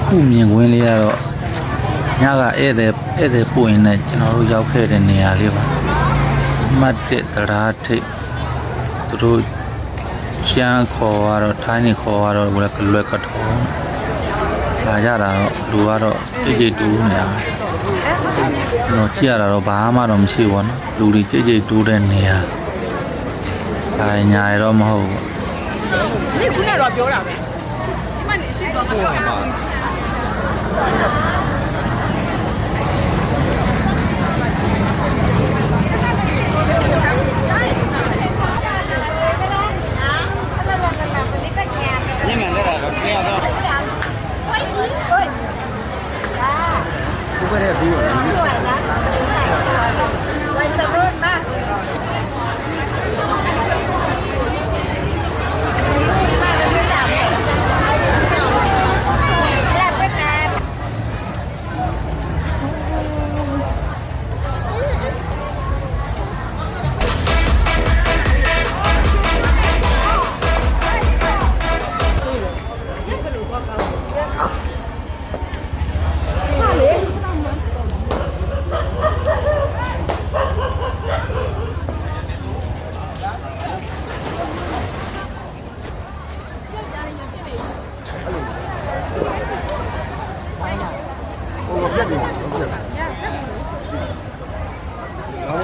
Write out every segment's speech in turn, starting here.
ခုမြင်ကွင်းလေးကတော့ညကဧည့်သည်ပို့ရင်လည်းကျွန်တော်တို့ရောက်ခဲ့တဲ့နေရာလေးပါမှတ်တဲ့တရားထိပ်သူတို့ရှမ်းခေါ်ကတော့ထိုင်းနေခေါ်ကတော့ဘယ်ကလွယ်ကတော့လာကြတာတော့လူကတော့ကြိတ်တူးနေတာကျွန်တော်ကြည့်ရတာတော့ဘာမှတော့မရှိဘူးနော်လူတွေကြိတ်တူးတဲ့နေရာဒါညာရတော့မဟုတ်ဘူး你姑娘老表了呗？你把你洗澡嘛？你们这个不要动。不会太低了。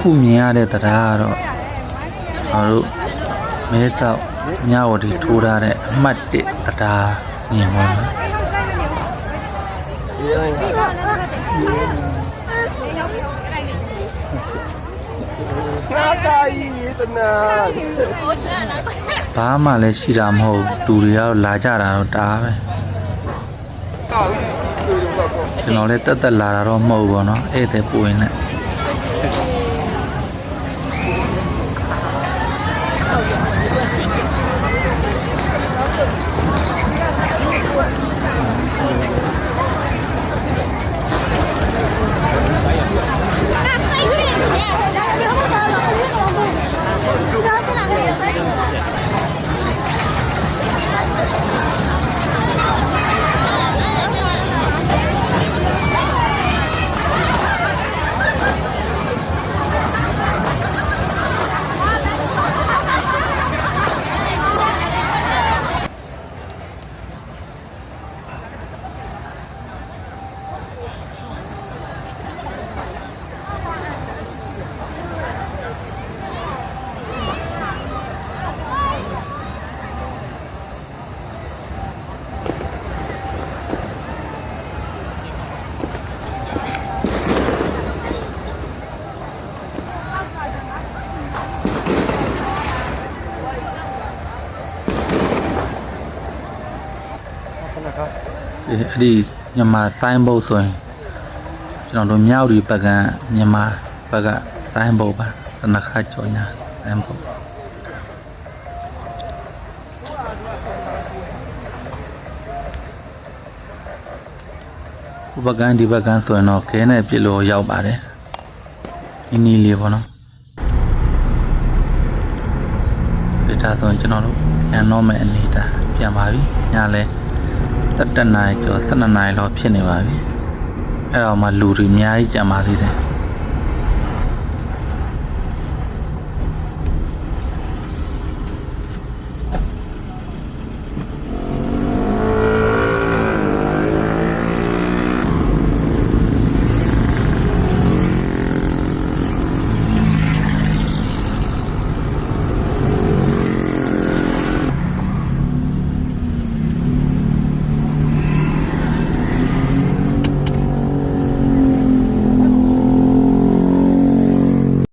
ခုမြင်ရတဲ့တရားကတော့ကျွန်တော်တို့မဲတောက်ညဝတီထိုးထားတဲ့အမှတ်1တရားမြင်ဝင်ပါဘာမှလည်းရှိတာမဟုတ်လူတွေကတော့လာကြတာတော့တားပဲကျွန်တော်လည်းတက်လာတာတော့မဟုတ်ဘူးเนาะဧည့်သည်ပို့ရင်လည်းအဲ့ဒီမြန်မာဆိုင်းဘုတ်ဆိုရင်ကျွန်တော်တို့မြောက်ဒီဘက်ကမြန်မာဘက်ကဆိုင်းဘုတ်ပါသနခါကြော်ညာဆိုင်းဘုတ်ဘက်ကဒီဘက်ကဆိုရင်တော့ခဲနဲ့ပြစ်လို့ရောက်ပါတယ်အင်းလေးပေါ့နော်ဒါဆိုရင်ကျွန်တော်တို့ပြန်တော့မယ်အနေတာပြန်ပါပြီညလဲ7 နာရီကျော်12 နာရီလောက်ဖြစ်နေပါပြီအဲ့တော့မှလူတွေအများကြီးကြံပါသေးတယ်